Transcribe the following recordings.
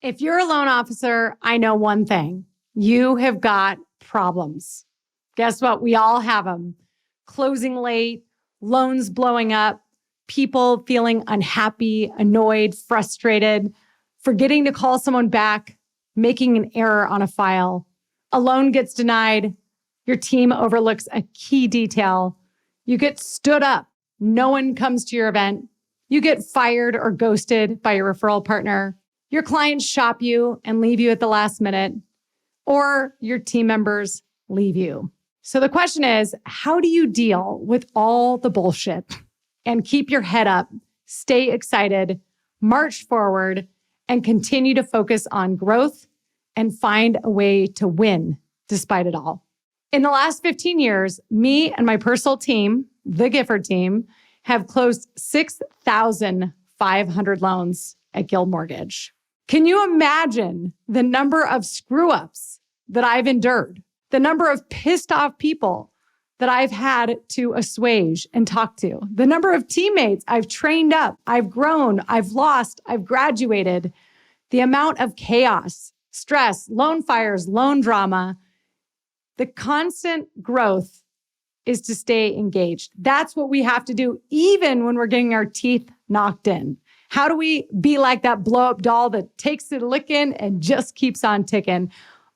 If you're a loan officer, I know one thing. You have got problems. Guess what? We all have them. Closing late, loans blowing up, people feeling unhappy, annoyed, frustrated, forgetting to call someone back, making an error on a file. A loan gets denied. Your team overlooks a key detail. You get stood up. No one comes to your event. You get fired or ghosted by your referral partner. Your clients shop you and leave you at the last minute, or your team members leave you. So the question is, how do you deal with all the bullshit and keep your head up, stay excited, march forward, and continue to focus on growth and find a way to win despite it all? In the last 15 years, me and my personal team, the Gifford team, have closed 6,500 loans at Guild Mortgage. Can you imagine the number of screw-ups that I've endured, the number of pissed off people that I've had to assuage and talk to, the number of teammates I've trained up, I've grown, I've lost, I've graduated, the amount of chaos, stress, loan fires, loan drama. The constant growth is to stay engaged. That's what we have to do, even when we're getting our teeth knocked in. How do we be like that blow-up doll that takes a licking and just keeps on ticking?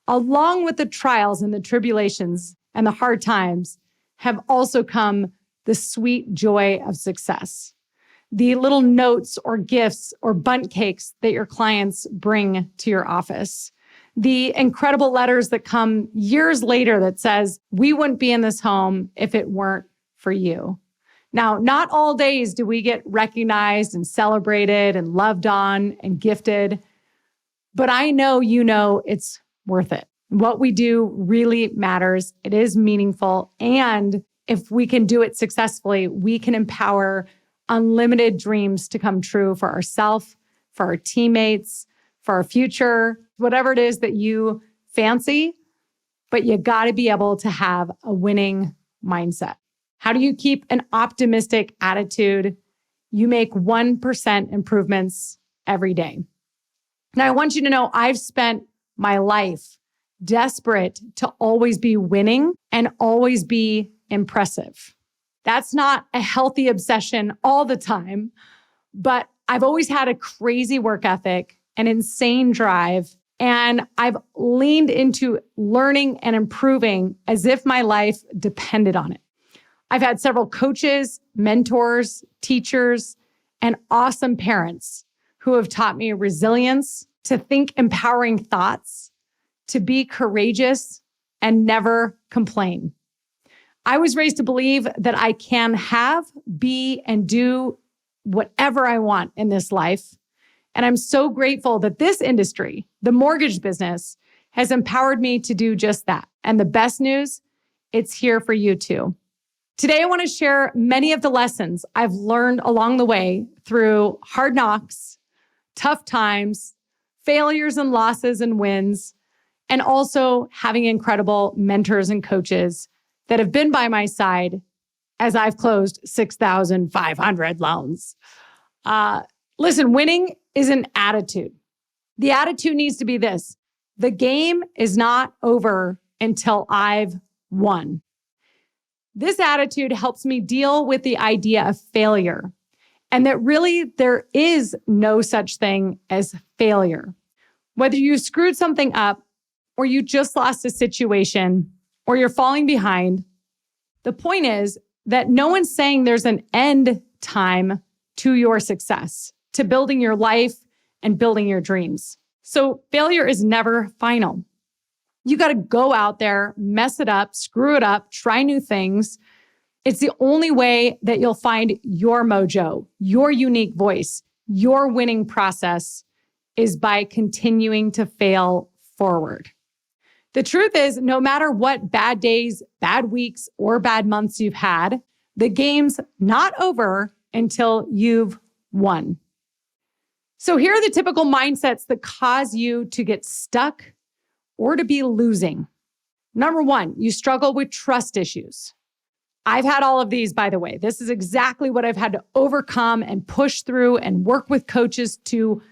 Along with the trials and the tribulations and the hard times have also come the sweet joy of success. The little notes or gifts or bundt cakes that your clients bring to your office. The incredible letters that come years later that says, we wouldn't be in this home if it weren't for you. Now, not all days do we get recognized and celebrated and loved on and gifted, but I know you know it's worth it. What we do really matters. It is meaningful. And if we can do it successfully, we can empower unlimited dreams to come true for ourselves, for our teammates, for our future, whatever it is that you fancy. But you got to be able to have a winning mindset. How do you keep an optimistic attitude? You make 1% improvements every day. Now, I want you to know I've spent my life desperate to always be winning and always be impressive. That's not a healthy obsession all the time, but I've always had a crazy work ethic, an insane drive, and I've leaned into learning and improving as if my life depended on it. I've had several coaches, mentors, teachers, and awesome parents who have taught me resilience, to think empowering thoughts, to be courageous, and never complain. I was raised to believe that I can have, be, and do whatever I want in this life. And I'm so grateful that this industry, the mortgage business, has empowered me to do just that. And the best news, it's here for you too. Today, I want to share many of the lessons I've learned along the way through hard knocks, tough times, failures and losses and wins, and also having incredible mentors and coaches that have been by my side as I've closed 6,500 loans. Listen, winning is an attitude. The attitude needs to be this: the game is not over until I've won. This attitude helps me deal with the idea of failure, and that really there is no such thing as failure. Whether you screwed something up, or you just lost a situation, or you're falling behind, the point is that no one's saying there's an end time to your success, to building your life and building your dreams. So failure is never final. You got to go out there, mess it up, screw it up, try new things. It's the only way that you'll find your mojo, your unique voice, your winning process is by continuing to fail forward. The truth is, no matter what bad days, bad weeks, or bad months you've had, the game's not over until you've won. So here are the typical mindsets that cause you to get stuck or to be losing. Number one, you struggle with trust issues. I've had all of these, by the way. This is exactly what I've had to overcome and push through and work with coaches to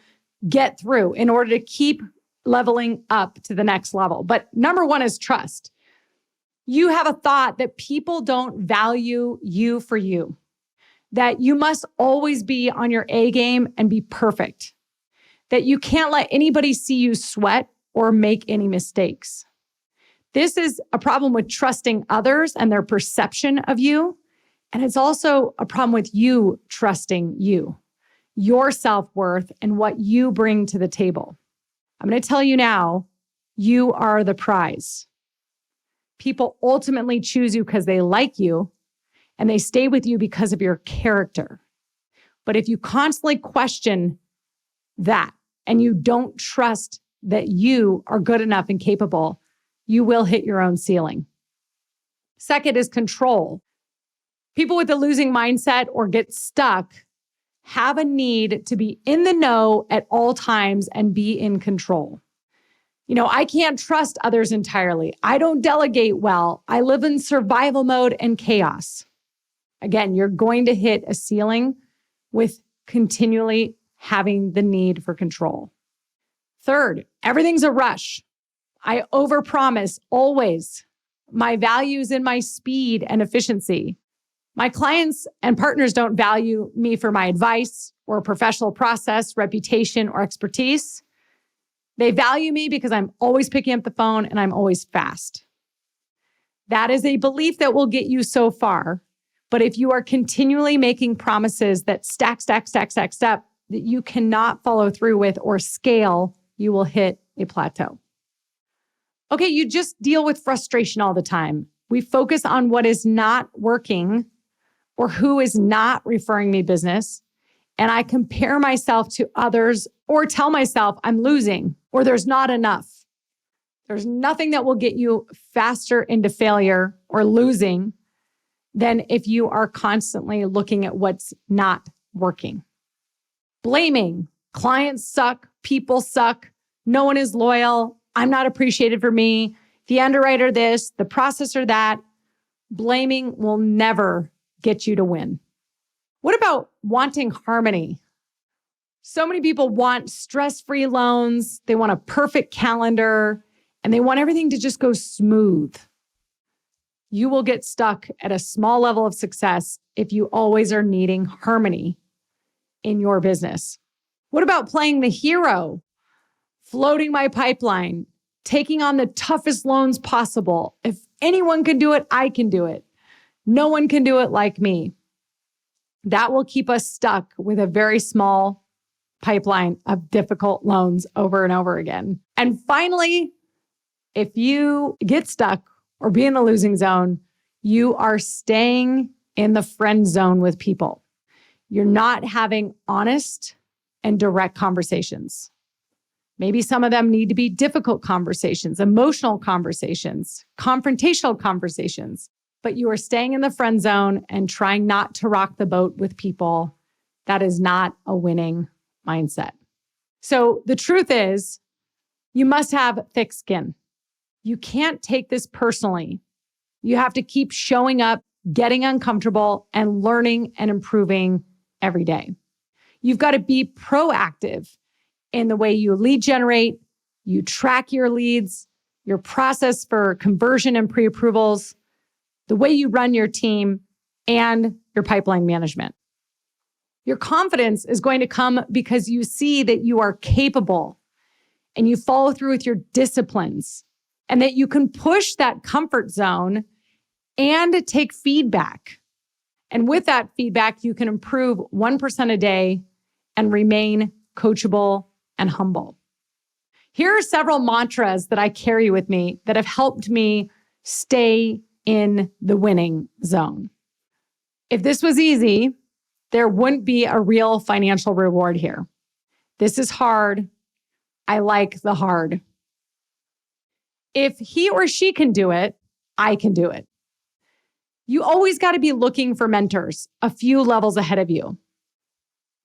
get through in order to keep leveling up to the next level. But number one is trust. You have a thought that people don't value you for you, that you must always be on your A game and be perfect, that you can't let anybody see you sweat or make any mistakes. This is a problem with trusting others and their perception of you. And it's also a problem with you trusting you, your self-worth, and what you bring to the table. I'm going to tell you now, you are the prize. People ultimately choose you because they like you, and they stay with you because of your character. But if you constantly question that and you don't trust that you are good enough and capable, you will hit your own ceiling. Second is control. People with a losing mindset or get stuck have a need to be in the know at all times and be in control. I can't trust others entirely. I don't delegate well. I live in survival mode and chaos. Again, you're going to hit a ceiling with continually having the need for control. Third, everything's a rush. I overpromise always. My value is in my speed and efficiency. My clients and partners don't value me for my advice or professional process, reputation, or expertise. They value me because I'm always picking up the phone and I'm always fast. That is a belief that will get you so far. But if you are continually making promises that stack, that you cannot follow through with or scale, you will hit a plateau. Okay, you just deal with frustration all the time. We focus on what is not working or who is not referring me business. And I compare myself to others or tell myself I'm losing or there's not enough. There's nothing that will get you faster into failure or losing than if you are constantly looking at what's not working. Blaming, clients suck, people suck, no one is loyal, I'm not appreciated for me, the underwriter this, the processor that. Blaming will never get you to win. What about wanting harmony? So many people want stress-free loans, they want a perfect calendar, and they want everything to just go smooth. You will get stuck at a small level of success if you always are needing harmony in your business. What about playing the hero? Floating my pipeline, taking on the toughest loans possible. If anyone can do it, I can do it. No one can do it like me. That will keep us stuck with a very small pipeline of difficult loans over and over again. And finally, if you get stuck or be in the losing zone, you are staying in the friend zone with people. You're not having honest and direct conversations. Maybe some of them need to be difficult conversations, emotional conversations, confrontational conversations, but you are staying in the friend zone and trying not to rock the boat with people. That is not a winning mindset. So the truth is, you must have thick skin. You can't take this personally. You have to keep showing up, getting uncomfortable, and learning and improving every day. You've got to be proactive in the way you lead generate, you track your leads, your process for conversion and pre-approvals, the way you run your team, and your pipeline management. Your confidence is going to come because you see that you are capable and you follow through with your disciplines and that you can push that comfort zone and take feedback. And with that feedback, you can improve 1% a day and remain coachable and humble. Here are several mantras that I carry with me that have helped me stay in the winning zone. If this was easy, there wouldn't be a real financial reward here. This is hard. I like the hard. If he or she can do it, I can do it. You always got to be looking for mentors a few levels ahead of you.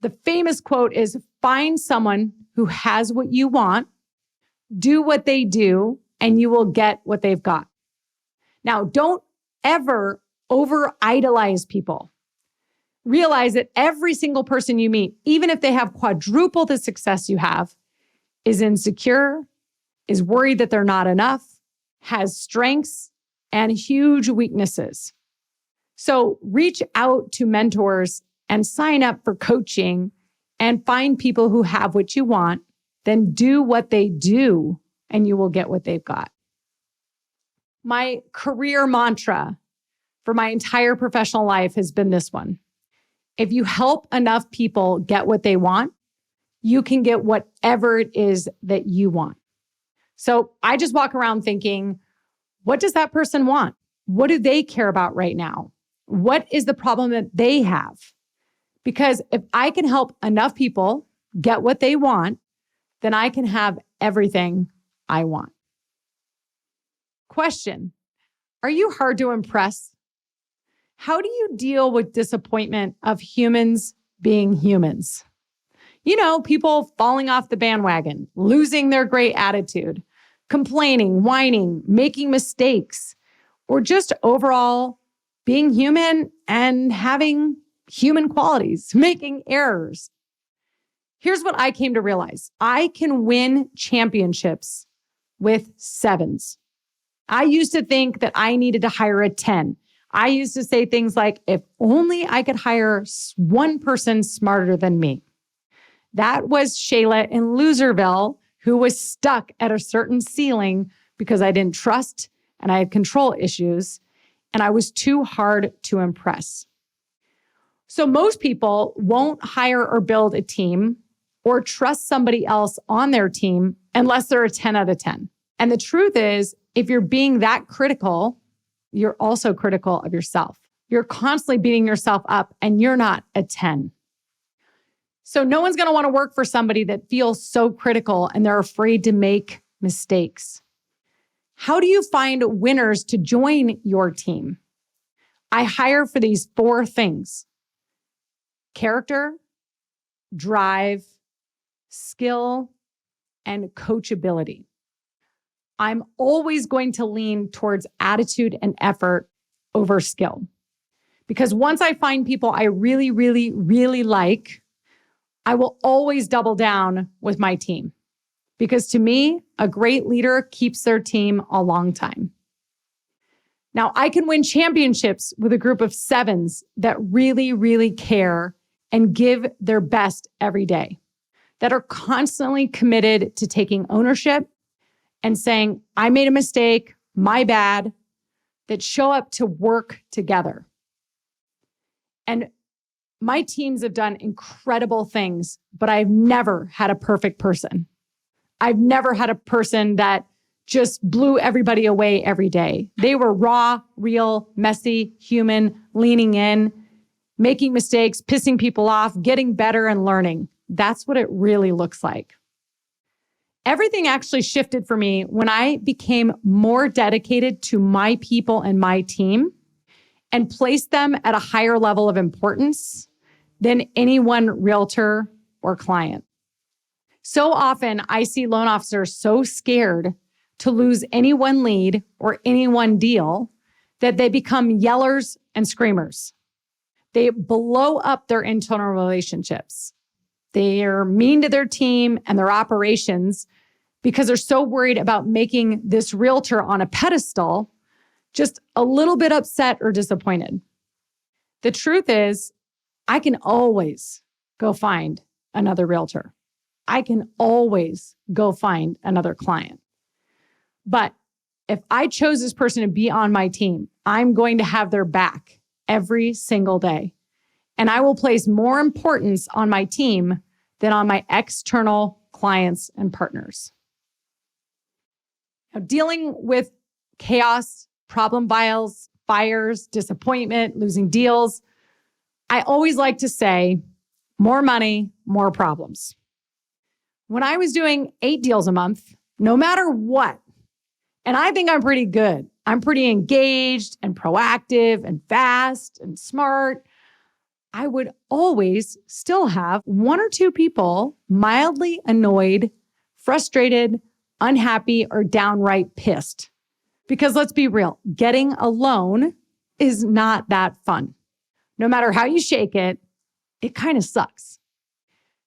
The famous quote is, find someone who has what you want, do what they do, and you will get what they've got. Now, don't ever over-idolize people. Realize that every single person you meet, even if they have quadruple the success you have, is insecure, is worried that they're not enough, has strengths and huge weaknesses. So reach out to mentors and sign up for coaching and find people who have what you want, then do what they do and you will get what they've got. My career mantra for my entire professional life has been this one. If you help enough people get what they want, you can get whatever it is that you want. So I just walk around thinking, what does that person want? What do they care about right now? What is the problem that they have? Because if I can help enough people get what they want, then I can have everything I want. Question: are you hard to impress? How do you deal with disappointment of humans being humans? You know, people falling off the bandwagon, losing their great attitude, complaining, whining, making mistakes, or just overall being human and having human qualities, making errors. Here's what I came to realize. I can win championships with sevens. I used to think that I needed to hire a 10. I used to say things like, if only I could hire one person smarter than me. That was Shayla in Loserville, who was stuck at a certain ceiling because I didn't trust and I had control issues and I was too hard to impress. So most people won't hire or build a team or trust somebody else on their team unless they're a 10 out of 10. And the truth is, if you're being that critical, you're also critical of yourself. You're constantly beating yourself up and you're not a 10. So no one's going to want to work for somebody that feels so critical and they're afraid to make mistakes. How do you find winners to join your team? I hire for these 4 things: character, drive, skill, and coachability. I'm always going to lean towards attitude and effort over skill. Because once I find people I really, really, really like, I will always double down with my team. Because to me, a great leader keeps their team a long time. Now, I can win championships with a group of 7s that really, really care and give their best every day, that are constantly committed to taking ownership and saying, I made a mistake, my bad, that show up to work together. And my teams have done incredible things, but I've never had a perfect person. I've never had a person that just blew everybody away every day. They were raw, real, messy, human, leaning in, making mistakes, pissing people off, getting better and learning. That's what it really looks like. Everything actually shifted for me when I became more dedicated to my people and my team and placed them at a higher level of importance than any one realtor or client. So often I see loan officers so scared to lose any one lead or any one deal that they become yellers and screamers. They blow up their internal relationships. They are mean to their team and their operations because they're so worried about making this realtor on a pedestal just a little bit upset or disappointed. The truth is, I can always go find another realtor. I can always go find another client. But if I chose this person to be on my team, I'm going to have their back every single day. And I will place more importance on my team than on my external clients and partners. Now, dealing with chaos, problem files, fires, disappointment, losing deals, I always like to say, more money, more problems. When I was doing 8 deals a month, no matter what, and I think I'm pretty good. I'm pretty engaged and proactive and fast and smart. I would always still have 1 or 2 people mildly annoyed, frustrated, unhappy, or downright pissed. Because let's be real, getting a loan is not that fun. no matter how you shake it, it kind of sucks.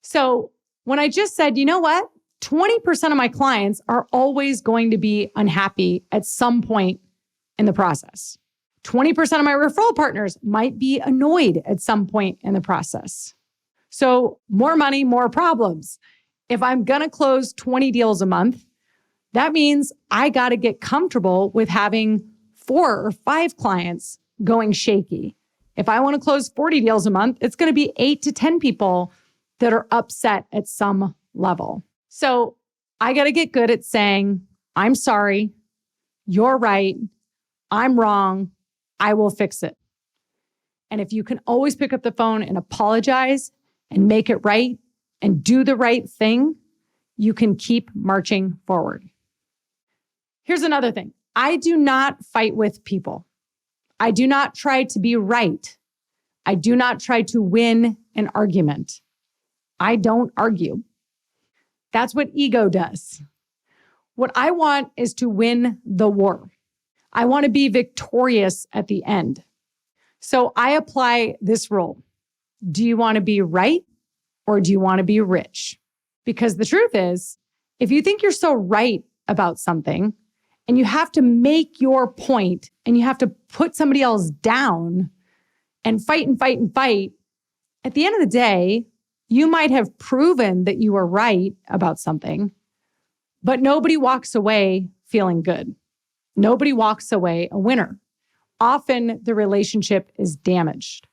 So when I just said, you know what? 20% of my clients are always going to be unhappy at some point in the process. 20% of my referral partners might be annoyed at some point in the process. So more money, more problems. If I'm going to close 20 deals a month, that means I got to get comfortable with having 4 or 5 clients going shaky. If I want to close 40 deals a month, it's going to be 8 to 10 people that are upset at some level. So I got to get good at saying, I'm sorry, you're right, I'm wrong, I will fix it. And if you can always pick up the phone and apologize and make it right and do the right thing, you can keep marching forward. Here's another thing. I do not fight with people. I do not try to be right. I do not try to win an argument. I don't argue. That's what ego does. What I want is to win the war. I want to be victorious at the end. So I apply this rule. Do you want to be right or do you want to be rich? Because the truth is, if you think you're so right about something and you have to make your point and you have to put somebody else down and fight and fight and fight, at the end of the day, you might have proven that you were right about something, but nobody walks away feeling good. Nobody walks away a winner. Often the relationship is damaged.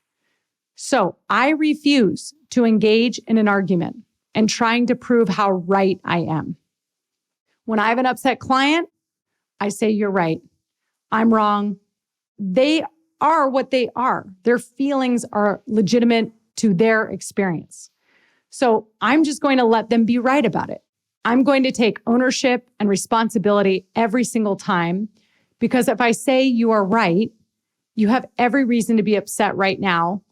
So I refuse to engage in an argument and trying to prove how right I am. When I have an upset client, I say, you're right. I'm wrong. They are what they are. Their feelings are legitimate to their experience. So I'm just going to let them be right about it. I'm going to take ownership and responsibility every single time, because if I say you are right, you have every reason to be upset right now,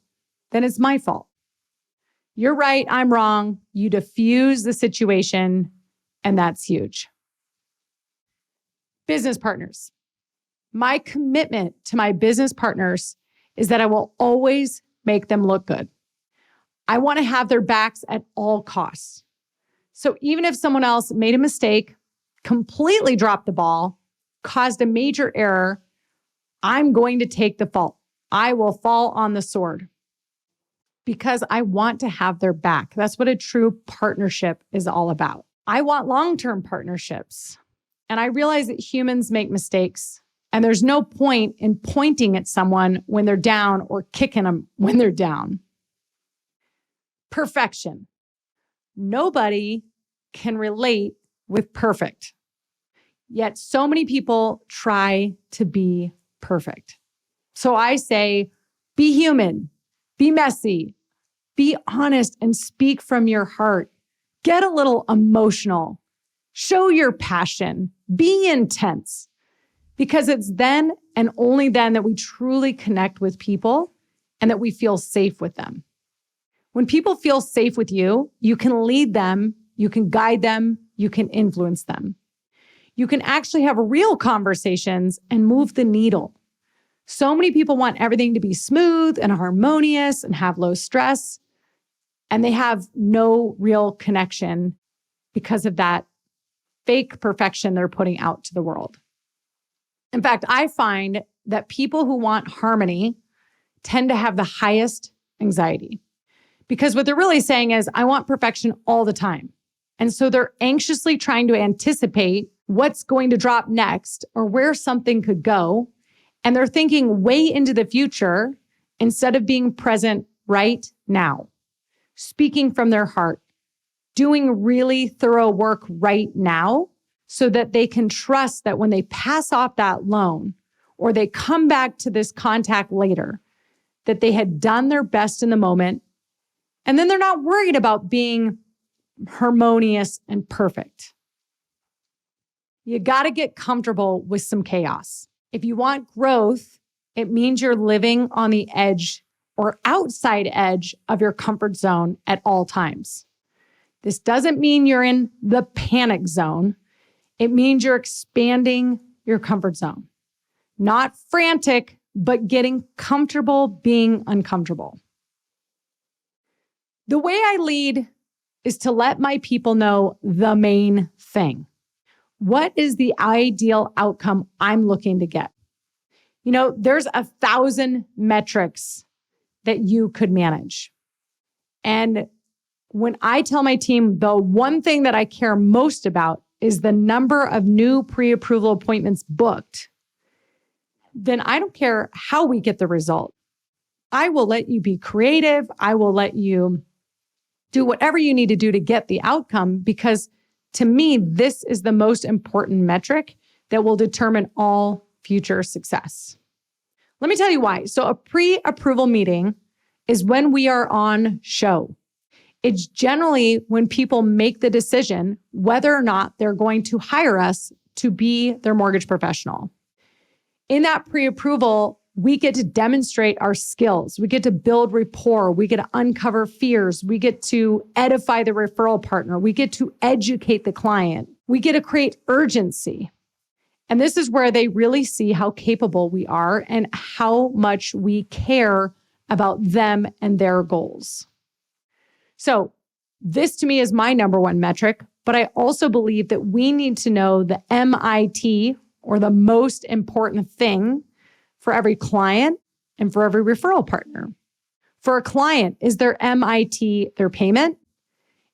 then it's my fault. You're right, I'm wrong. You diffuse the situation, and that's huge. Business partners. My commitment to my business partners is that I will always make them look good. I want to have their backs at all costs. So even if someone else made a mistake, completely dropped the ball, caused a major error, I'm going to take the fault. I will fall on the sword because I want to have their back. That's what a true partnership is all about. I want long-term partnerships. And I realize that humans make mistakes, and there's no point in pointing at someone when they're down or kicking them when they're down. Perfection. Nobody can relate with perfect. Yet so many people try to be perfect. So I say, be human, be messy, be honest, and speak from your heart. Get a little emotional. Show your passion. Be intense. Because it's then and only then that we truly connect with people and that we feel safe with them. When people feel safe with you, you can lead them, you can guide them, you can influence them. You can actually have real conversations and move the needle. So many people want everything to be smooth and harmonious and have low stress, and they have no real connection because of that fake perfection they're putting out to the world. In fact, I find that people who want harmony tend to have the highest anxiety. Because what they're really saying is, I want perfection all the time. And so they're anxiously trying to anticipate what's going to drop next or where something could go. And they're thinking way into the future instead of being present right now, speaking from their heart, doing really thorough work right now so that they can trust that when they pass off that loan or they come back to this contact later, that they had done their best in the moment. And then they're not worried about being harmonious and perfect. You got to get comfortable with some chaos. If you want growth, it means you're living on the edge or outside edge of your comfort zone at all times. This doesn't mean you're in the panic zone. It means you're expanding your comfort zone. Not frantic, but getting comfortable being uncomfortable. The way I lead is to let my people know the main thing. What is the ideal outcome I'm looking to get? There's 1,000 metrics that you could manage. And when I tell my team, the one thing that I care most about is the number of new pre-approval appointments booked, then I don't care how we get the result. I will let you be creative. I will let you do whatever you need to do to get the outcome, because to me, this is the most important metric that will determine all future success. Let me tell you why. So a pre-approval meeting is when we are on show. It's generally when people make the decision whether or not they're going to hire us to be their mortgage professional. In that pre-approval, we get to demonstrate our skills. We get to build rapport. We get to uncover fears. We get to edify the referral partner. We get to educate the client. We get to create urgency. And this is where they really see how capable we are and how much we care about them and their goals. So this to me is my number one metric, but I also believe that we need to know the MIT, or the most important thing, for every client and for every referral partner. For a client, is their MIT their payment?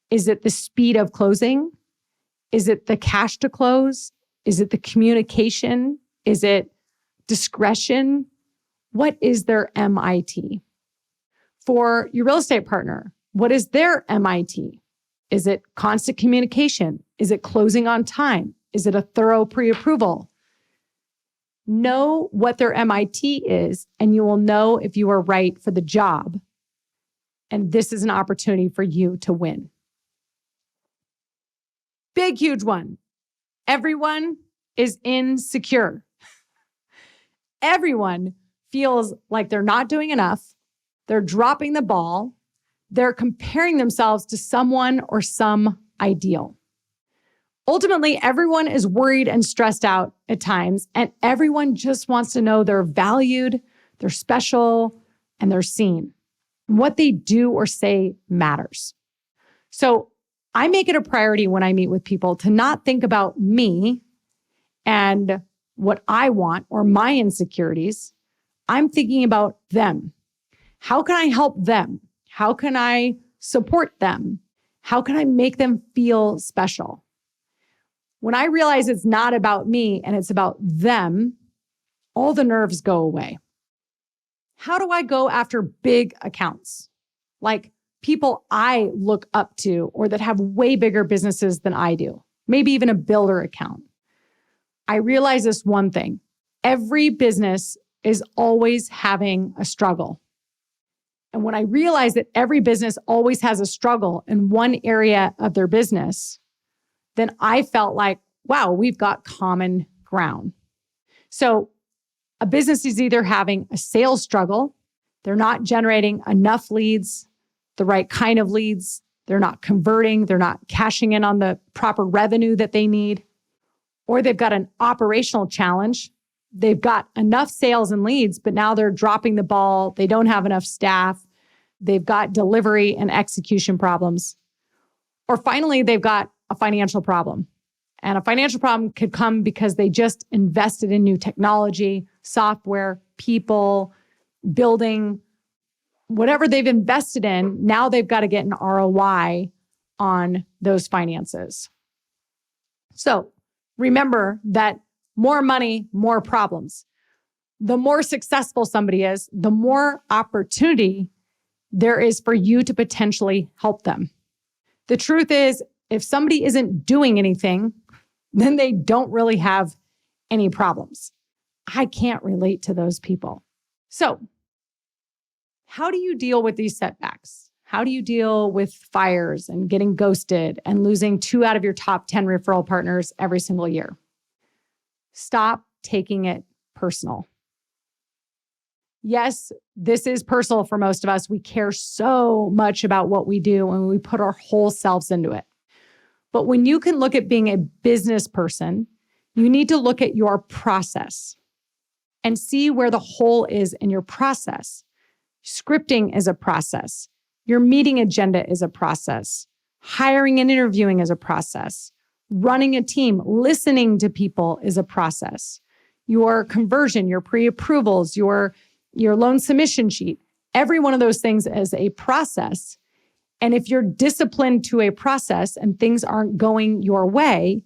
Is it the speed of closing? Is it the cash to close? Is it the communication? Is it discretion? What is their MIT? For your real estate partner, what is their MIT? Is it constant communication? Is it closing on time? Is it a thorough pre-approval? Know what their MIT is, and you will know if you are right for the job. And this is an opportunity for you to win. Big, huge one. Everyone is insecure. Everyone feels like they're not doing enough. They're dropping the ball. They're comparing themselves to someone or some ideal. Ultimately, everyone is worried and stressed out at times, and everyone just wants to know they're valued, they're special, and they're seen. What they do or say matters. So I make it a priority when I meet with people to not think about me and what I want or my insecurities. I'm thinking about them. How can I help them? How can I support them? How can I make them feel special? When I realize it's not about me and it's about them, all the nerves go away. How do I go after big accounts? Like people I look up to or that have way bigger businesses than I do, maybe even a builder account. I realize this one thing. Every business is always having a struggle. And when I realize that every business always has a struggle in one area of their business, then I felt like, wow, we've got common ground. So a business is either having a sales struggle, they're not generating enough leads, the right kind of leads, they're not converting, they're not cashing in on the proper revenue that they need, or they've got an operational challenge. They've got enough sales and leads, but now they're dropping the ball. They don't have enough staff. They've got delivery and execution problems. Or finally, they've got a financial problem. And a financial problem could come because they just invested in new technology, software, people, building, whatever they've invested in. Now they've got to get an ROI on those finances. So remember that more money, more problems. The more successful somebody is, the more opportunity there is for you to potentially help them. The truth is, if somebody isn't doing anything, then they don't really have any problems. I can't relate to those people. So, how do you deal with these setbacks? How do you deal with fires and getting ghosted and losing 2 out of your top 10 referral partners every single year? Stop taking it personal. Yes, this is personal for most of us. We care so much about what we do and we put our whole selves into it. But when you can look at being a business person, you need to look at your process. and see where the hole is in your process. Scripting is a process. Your meeting agenda is a process. Hiring and interviewing is a process. Running a team, listening to people is a process. Your conversion, your pre-approvals, your loan submission sheet, every one of those things is a process. And if you're disciplined to a process and things aren't going your way,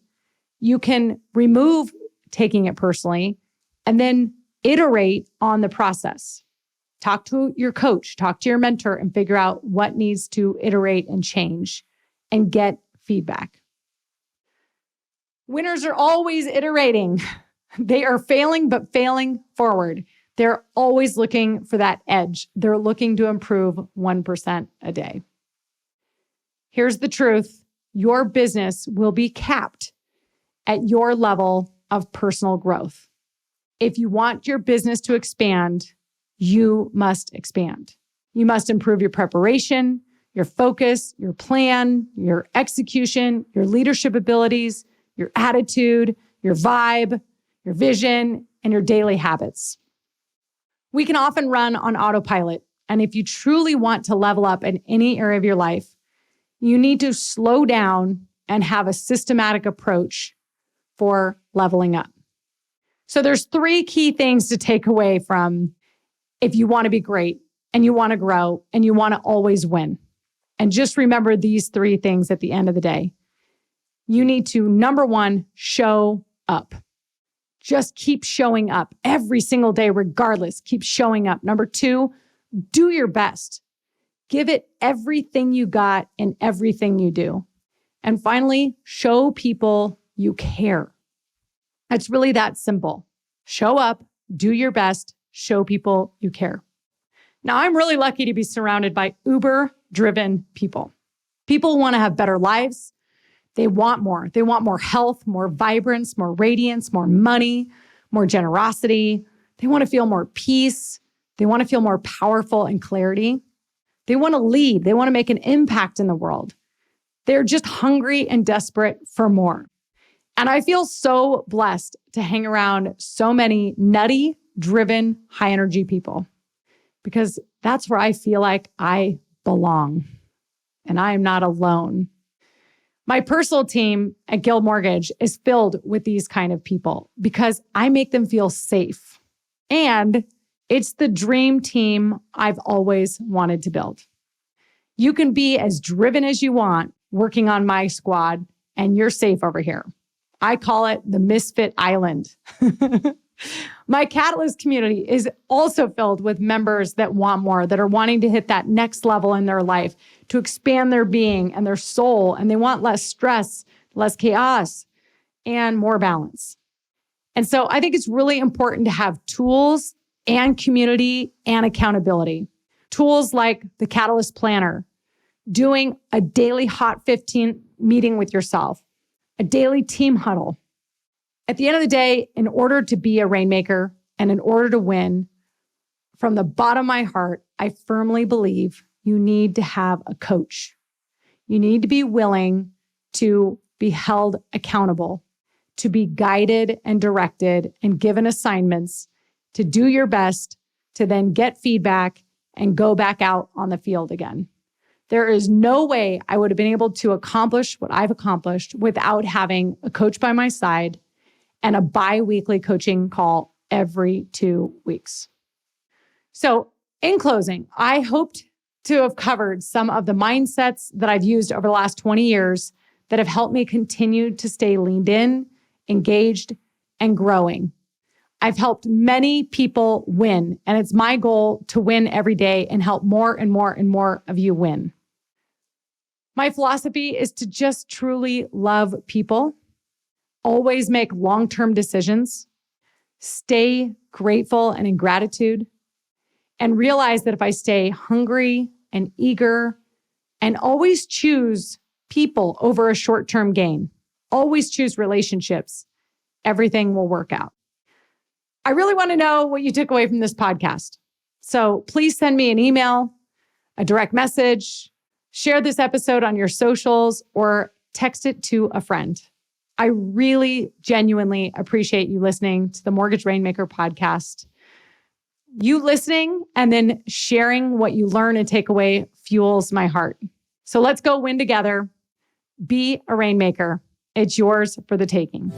you can remove taking it personally and then iterate on the process. Talk to your coach, talk to your mentor, and figure out what needs to iterate and change and get feedback. Winners are always iterating. They are failing, but failing forward. They're always looking for that edge. They're looking to improve 1% a day. Here's the truth. Your business will be capped at your level of personal growth. If you want your business to expand, you must expand. You must improve your preparation, your focus, your plan, your execution, your leadership abilities, your attitude, your vibe, your vision, and your daily habits. We can often run on autopilot. And if you truly want to level up in any area of your life, you need to slow down and have a systematic approach for leveling up. So there's 3 key things to take away from if you want to be great and you want to grow and you want to always win. And just remember these 3 things at the end of the day. You need to, number 1, show up. Just keep showing up every single day, regardless. Keep showing up. Number 2, do your best. Give it everything you got in everything you do. And finally, show people you care. It's really that simple. Show up, do your best, show people you care. Now, I'm really lucky to be surrounded by uber-driven people. People want to have better lives. They want more. They want more health, more vibrance, more radiance, more money, more generosity. They want to feel more peace. They want to feel more powerful and clarity. They want to lead. They want to make an impact in the world. They're just hungry and desperate for more. And I feel so blessed to hang around so many nutty, driven, high energy people because that's where I feel like I belong and I am not alone. My personal team at Guild Mortgage is filled with these kind of people because I make them feel safe. And it's the dream team I've always wanted to build. You can be as driven as you want working on my squad, and you're safe over here. I call it the Misfit Island. My Catalyst community is also filled with members that want more, that are wanting to hit that next level in their life, to expand their being and their soul, and they want less stress, less chaos, and more balance. And so I think it's really important to have tools and community and accountability. Tools like the Catalyst Planner, doing a daily Hot 15 meeting with yourself, a daily team huddle. At the end of the day, in order to be a rainmaker and in order to win, from the bottom of my heart, I firmly believe you need to have a coach. You need to be willing to be held accountable, to be guided and directed and given assignments, to do your best, to then get feedback and go back out on the field again. There is no way I would have been able to accomplish what I've accomplished without having a coach by my side and a bi-weekly coaching call every 2 weeks. So in closing, I hoped to have covered some of the mindsets that I've used over the last 20 years that have helped me continue to stay leaned in, engaged, and growing. I've helped many people win, and it's my goal to win every day and help more and more and more of you win. My philosophy is to just truly love people, always make long-term decisions, stay grateful and in gratitude, and realize that if I stay hungry and eager and always choose people over a short-term gain, always choose relationships, everything will work out. I really want to know what you took away from this podcast. So please send me an email, a direct message, share this episode on your socials, or text it to a friend. I really genuinely appreciate you listening to the Mortgage Rainmaker podcast. You listening and then sharing what you learn and take away fuels my heart. So let's go win together. Be a rainmaker. It's yours for the taking.